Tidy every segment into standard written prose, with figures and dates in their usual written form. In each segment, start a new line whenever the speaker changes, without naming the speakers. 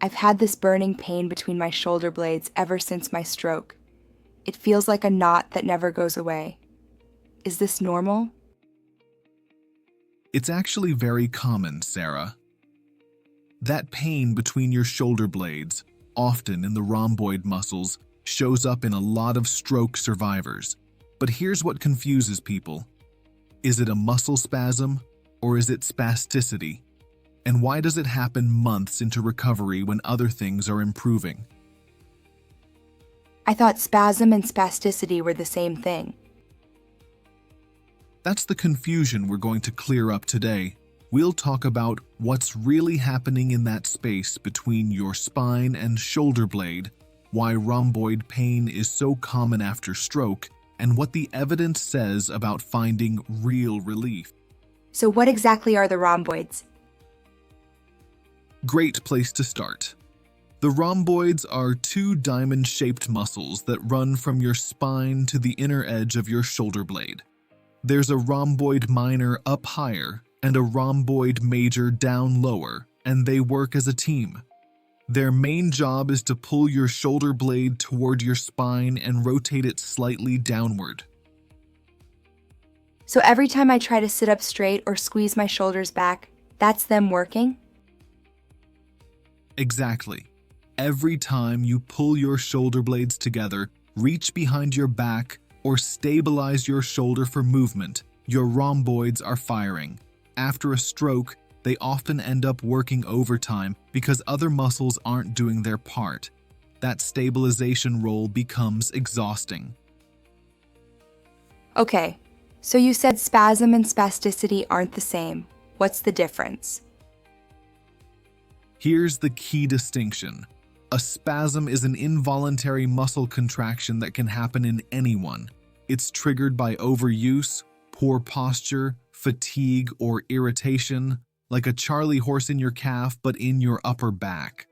I've had this burning pain between my shoulder blades ever since my stroke. It feels like a knot that never goes away. Is this normal?
It's actually very common, Sarah. That pain between your shoulder blades, often in the rhomboid muscles, shows up in a lot of stroke survivors. But here's what confuses people. Is it a muscle spasm or is it spasticity? And why does it happen months into recovery when other things are improving?
I thought spasm and spasticity were the same thing.
That's the confusion we're going to clear up today. We'll talk about what's really happening in that space between your spine and shoulder blade, why rhomboid pain is so common after stroke, and what the evidence says about finding real relief.
So what exactly are the rhomboids?
Great place to start. The rhomboids are two diamond-shaped muscles that run from your spine to the inner edge of your shoulder blade. There's a rhomboid minor up higher and a rhomboid major down lower, and they work as a team. Their main job is to pull your shoulder blade toward your spine and rotate it slightly downward.
So every time I try to sit up straight or squeeze my shoulders back, that's them working?
Exactly. Every time you pull your shoulder blades together, reach behind your back, or stabilize your shoulder for movement, your rhomboids are firing. After a stroke, they often end up working overtime because other muscles aren't doing their part. That stabilization role becomes exhausting.
Okay, so you said spasm and spasticity aren't the same. What's the difference?
Here's the key distinction. A spasm is an involuntary muscle contraction that can happen in anyone. It's triggered by overuse, poor posture, fatigue, or irritation, like a Charlie horse in your calf but in your upper back.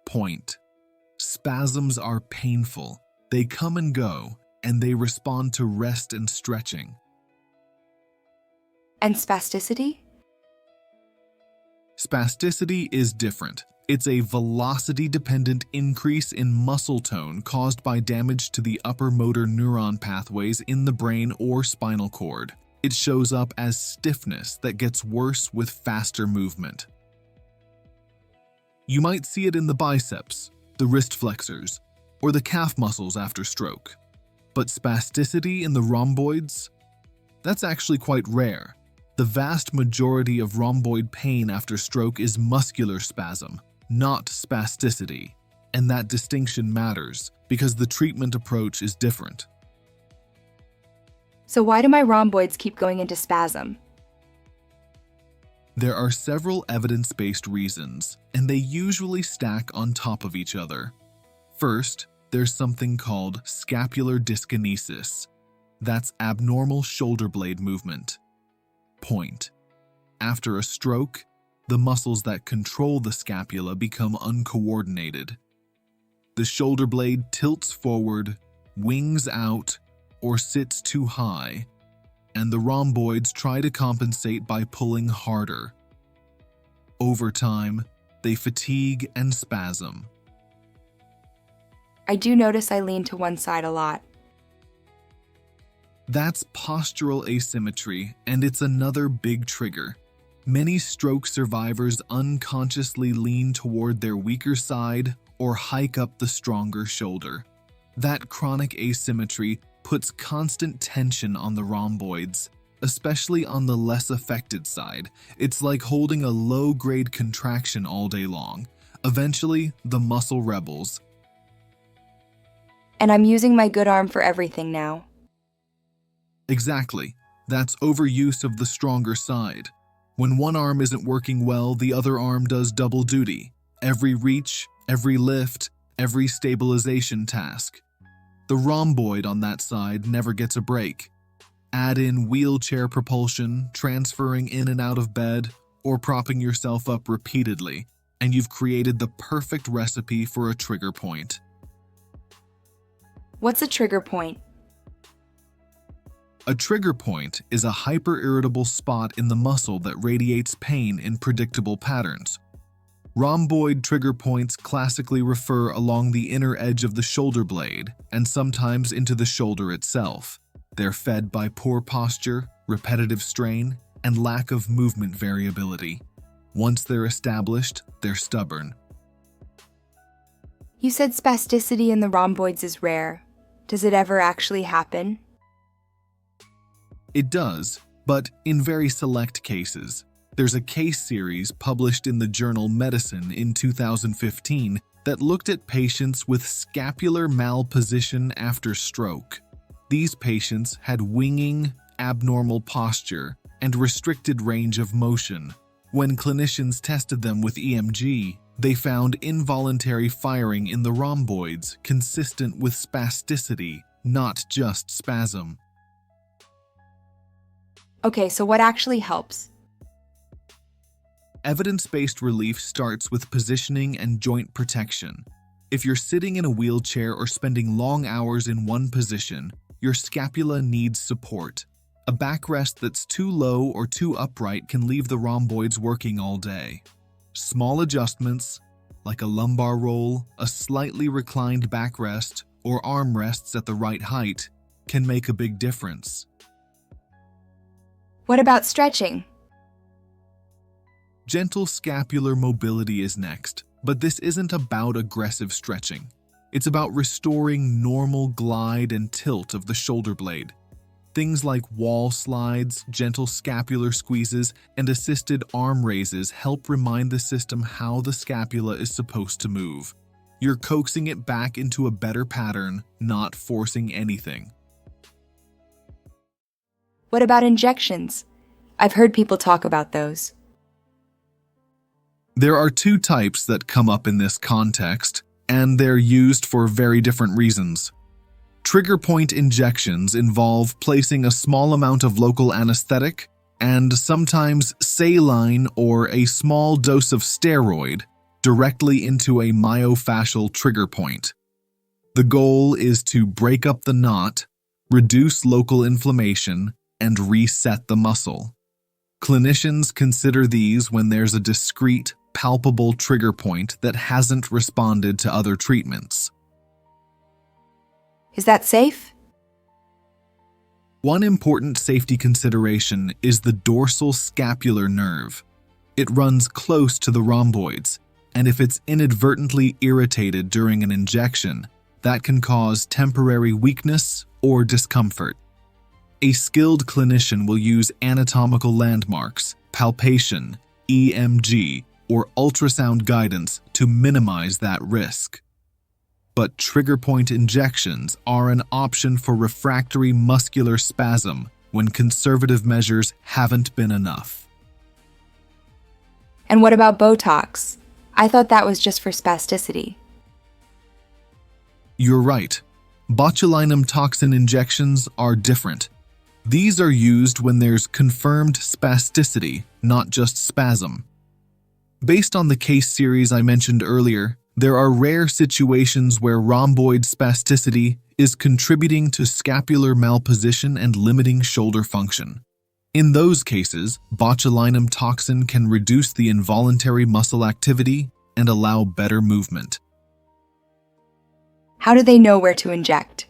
Point. Spasms are painful. They come and go, and they respond to rest and stretching.
And spasticity?
Spasticity is different. It's a velocity-dependent increase in muscle tone caused by damage to the upper motor neuron pathways in the brain or spinal cord. It shows up as stiffness that gets worse with faster movement. You might see it in the biceps, the wrist flexors, or the calf muscles after stroke. But spasticity in the rhomboids? That's actually quite rare. The vast majority of rhomboid pain after stroke is muscular spasm, not spasticity. And that distinction matters because the treatment approach is different.
So why do my rhomboids keep going into spasm?
There are several evidence-based reasons, and they usually stack on top of each other. First, there's something called scapular dyskinesis. That's abnormal shoulder blade movement. Point. After a stroke, the muscles that control the scapula become uncoordinated. The shoulder blade tilts forward, wings out, or sits too high, and the rhomboids try to compensate by pulling harder. Over time, they fatigue and spasm.
I do notice I lean to one side a lot.
That's postural asymmetry, and it's another big trigger. Many stroke survivors unconsciously lean toward their weaker side or hike up the stronger shoulder. That chronic asymmetry puts constant tension on the rhomboids, especially on the less affected side. It's like holding a low-grade contraction all day long. Eventually, the muscle rebels.
And I'm using my good arm for everything now.
Exactly. That's overuse of the stronger side. When one arm isn't working well, the other arm does double duty. Every reach, every lift, every stabilization task. The rhomboid on that side never gets a break. Add in wheelchair propulsion, transferring in and out of bed, or propping yourself up repeatedly, and you've created the perfect recipe for a trigger point.
What's a trigger point?
A trigger point is a hyperirritable spot in the muscle that radiates pain in predictable patterns. Rhomboid trigger points classically refer along the inner edge of the shoulder blade and sometimes into the shoulder itself. They're fed by poor posture, repetitive strain, and lack of movement variability. Once they're established, they're stubborn.
You said spasticity in the rhomboids is rare. Does it ever actually happen?
It does, but in very select cases. There's a case series published in the journal Medicine in 2015 that looked at patients with scapular malposition after stroke. These patients had winging, abnormal posture, and restricted range of motion. When clinicians tested them with EMG, they found involuntary firing in the rhomboids consistent with spasticity, not just spasm.
Okay, so what actually helps?
Evidence-based relief starts with positioning and joint protection. If you're sitting in a wheelchair or spending long hours in one position, your scapula needs support. A backrest that's too low or too upright can leave the rhomboids working all day. Small adjustments, like a lumbar roll, a slightly reclined backrest, or armrests at the right height, can make a big difference.
What about stretching?
Gentle scapular mobility is next, but this isn't about aggressive stretching. It's about restoring normal glide and tilt of the shoulder blade. Things like wall slides, gentle scapular squeezes, and assisted arm raises help remind the system how the scapula is supposed to move. You're coaxing it back into a better pattern, not forcing anything.
What about injections? I've heard people talk about those.
There are two types that come up in this context, and they're used for very different reasons. Trigger point injections involve placing a small amount of local anesthetic and sometimes saline or a small dose of steroid directly into a myofascial trigger point. The goal is to break up the knot, reduce local inflammation, and reset the muscle. Clinicians consider these when there's a discrete, palpable trigger point that hasn't responded to other treatments.
Is that safe?
One important safety consideration is the dorsal scapular nerve. It runs close to the rhomboids, and if it's inadvertently irritated during an injection, that can cause temporary weakness or discomfort. A skilled clinician will use anatomical landmarks, palpation, EMG, or ultrasound guidance to minimize that risk. But trigger point injections are an option for refractory muscular spasm when conservative measures haven't been enough.
And what about Botox? I thought that was just for spasticity.
You're right. Botulinum toxin injections are different. These are used when there's confirmed spasticity, not just spasm. Based on the case series I mentioned earlier, there are rare situations where rhomboid spasticity is contributing to scapular malposition and limiting shoulder function. In those cases, botulinum toxin can reduce the involuntary muscle activity and allow better movement.
How do they know where to inject?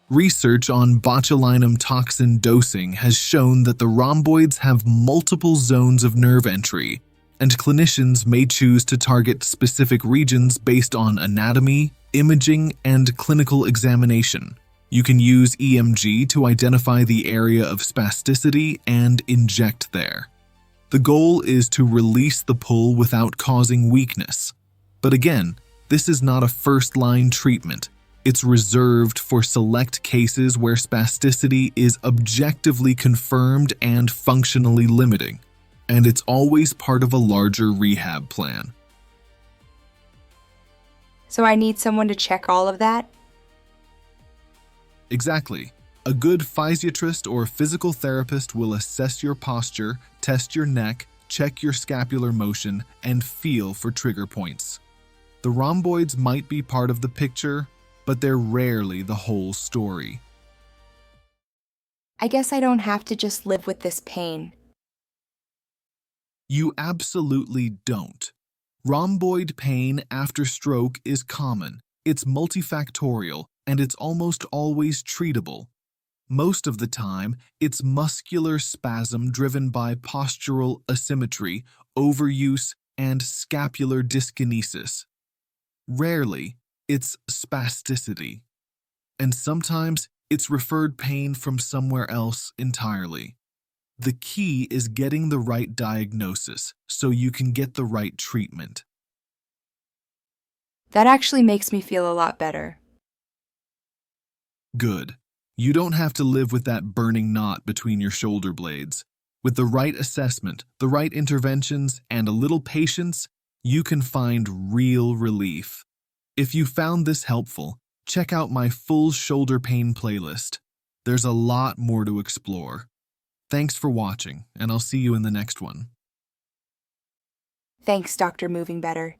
Research on botulinum toxin dosing has shown that the rhomboids have multiple zones of nerve entry, and clinicians may choose to target specific regions based on anatomy, imaging, and clinical examination. You can use EMG to identify the area of spasticity and inject there. The goal is to release the pull without causing weakness. But again, this is not a first-line treatment. It's reserved for select cases where spasticity is objectively confirmed and functionally limiting, and it's always part of a larger rehab plan.
So I need someone to check all of that?
Exactly. A good physiatrist or physical therapist will assess your posture, test your neck, check your scapular motion, and feel for trigger points. The rhomboids might be part of the picture, but they're rarely the whole story.
I guess I don't have to just live with this pain.
You absolutely don't. Rhomboid pain after stroke is common, it's multifactorial, and it's almost always treatable. Most of the time, it's muscular spasm driven by postural asymmetry, overuse, and scapular dyskinesis. Rarely, it's spasticity. And sometimes, it's referred pain from somewhere else entirely. The key is getting the right diagnosis so you can get the right treatment.
That actually makes me feel a lot better.
Good. You don't have to live with that burning knot between your shoulder blades. With the right assessment, the right interventions, and a little patience, you can find real relief. If you found this helpful, check out my full shoulder pain playlist. There's a lot more to explore. Thanks for watching, and I'll see you in the next one.
Thanks, Dr. MovingBetter.